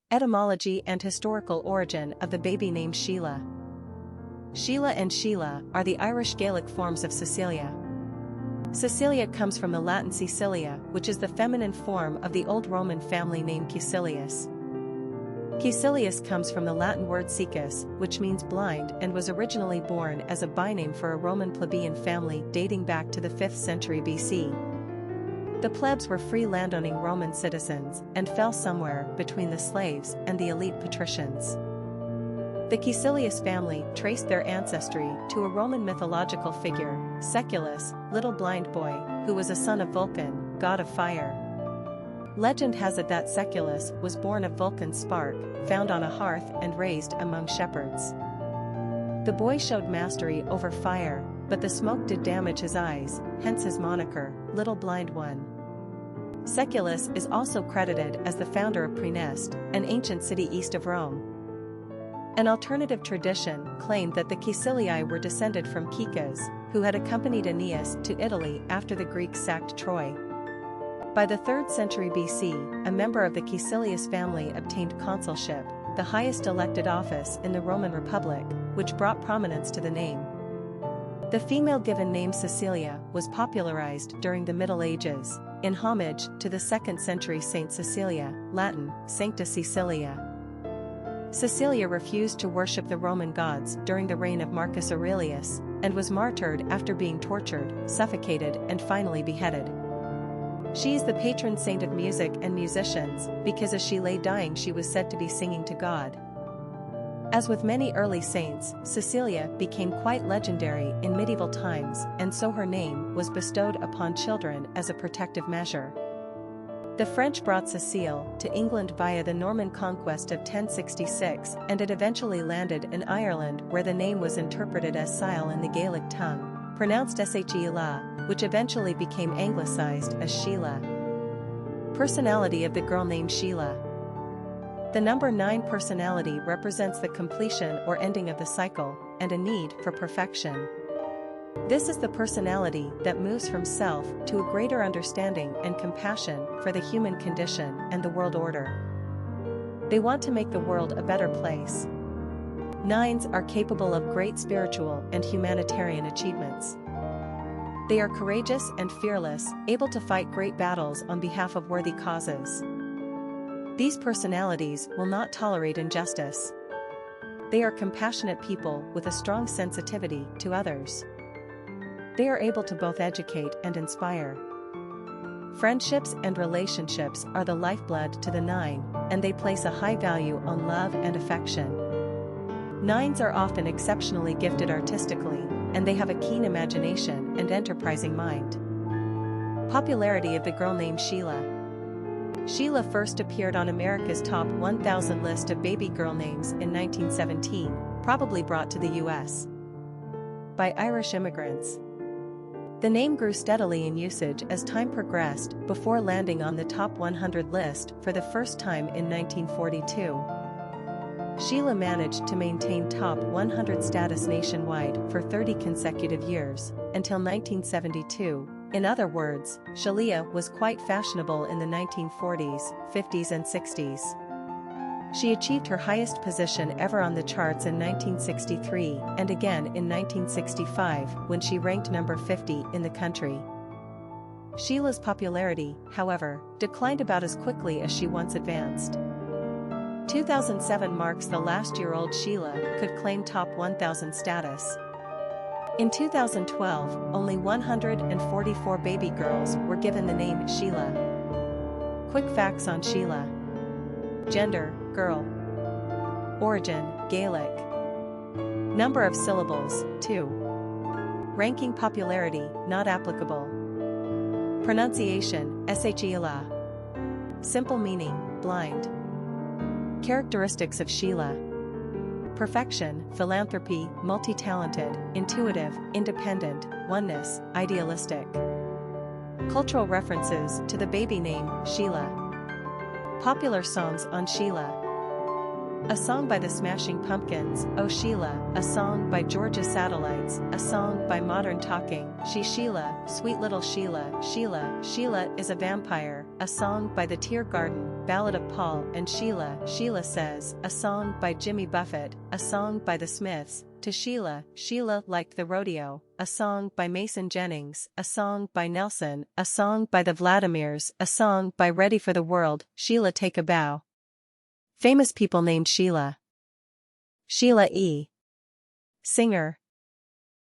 Etymology and historical origin of the baby name Sheila. Sheila and Sheila are the Irish Gaelic forms of Cecilia. Cecilia comes from the Latin Cecilia, which is the feminine form of the Old Roman family name Caecilius. Caecilius comes from the Latin word cecus, which means blind, and was originally born as a byname for a Roman plebeian family dating back to the 5th century BC. The plebs were free landowning Roman citizens and fell somewhere between the slaves and the elite patricians. The Caecilius family traced their ancestry to a Roman mythological figure, Seculus, little blind boy, who was a son of Vulcan, god of fire. Legend has it that Seculus was born of Vulcan's spark, found on a hearth and raised among shepherds. The boy showed mastery over fire, but the smoke did damage his eyes, hence his moniker, Little Blind One. Seculus is also credited as the founder of Praeneste, an ancient city east of Rome. An alternative tradition claimed that the Caecilii were descended from Caecus, who had accompanied Aeneas to Italy after the Greeks sacked Troy. By the 3rd century BC, a member of the Caecilius family obtained consulship, the highest elected office in the Roman Republic, which brought prominence to the name. The female given name Cecilia was popularized during the Middle Ages, in homage to the 2nd century Saint Cecilia, Latin, Sancta Cecilia. Cecilia refused to worship the Roman gods during the reign of Marcus Aurelius, and was martyred after being tortured, suffocated, and finally beheaded. She is the patron saint of music and musicians, because as she lay dying she was said to be singing to God. As with many early saints, Cecilia became quite legendary in medieval times, and so her name was bestowed upon children as a protective measure. The French brought Cécile to England via the Norman conquest of 1066, and it eventually landed in Ireland, where the name was interpreted as Sile in the Gaelic tongue, pronounced Sheila, which eventually became anglicized as Sheila. Personality of the girl named Sheila. The number 9 personality represents the completion or ending of the cycle, and a need for perfection. This is the personality that moves from self to a greater understanding and compassion for the human condition and the world order. They want to make the world a better place. 9s are capable of great spiritual and humanitarian achievements. They are courageous and fearless, able to fight great battles on behalf of worthy causes. These personalities will not tolerate injustice. They are compassionate people with a strong sensitivity to others. They are able to both educate and inspire. Friendships and relationships are the lifeblood to the 9, and they place a high value on love and affection. 9s are often exceptionally gifted artistically, and they have a keen imagination and enterprising mind. Popularity of the girl named Sheila. Sheila first appeared on America's Top 1000 list of baby girl names in 1917, probably brought to the U.S. by Irish immigrants. The name grew steadily in usage as time progressed, before landing on the Top 100 list for the first time in 1942. Sheila managed to maintain Top 100 status nationwide for 30 consecutive years, until 1972. In other words, Sheila was quite fashionable in the 1940s, 50s and 60s. She achieved her highest position ever on the charts in 1963 and again in 1965 when she ranked number 50 in the country. Sheila's popularity, however, declined about as quickly as she once advanced. 2007 marks the last year old Sheila could claim Top 1000 status. In 2012, only 144 baby girls were given the name Sheila. Quick facts on Sheila. Gender, girl. Origin, Gaelic. Number of syllables, 2. Ranking popularity, not applicable. Pronunciation, Sheila. Simple meaning, blind. Characteristics of Sheila. Perfection, philanthropy, multi-talented, intuitive, independent, oneness, idealistic. Cultural references to the baby name, Sheila. Popular songs on Sheila. A song by the Smashing Pumpkins, Oh Sheila, a song by Georgia Satellites, a song by Modern Talking, Sheila, sweet little Sheila, Sheila, Sheila is a vampire, a song by the Tear Garden, Ballad of Paul and Sheila, Sheila Says, a song by Jimmy Buffett, a song by the Smiths, To Sheila, Sheila Liked the Rodeo, a song by Mason Jennings, a song by Nelson, a song by the Vladimirs, a song by Ready for the World, Sheila Take a Bow. Famous people named Sheila. Sheila E. Singer.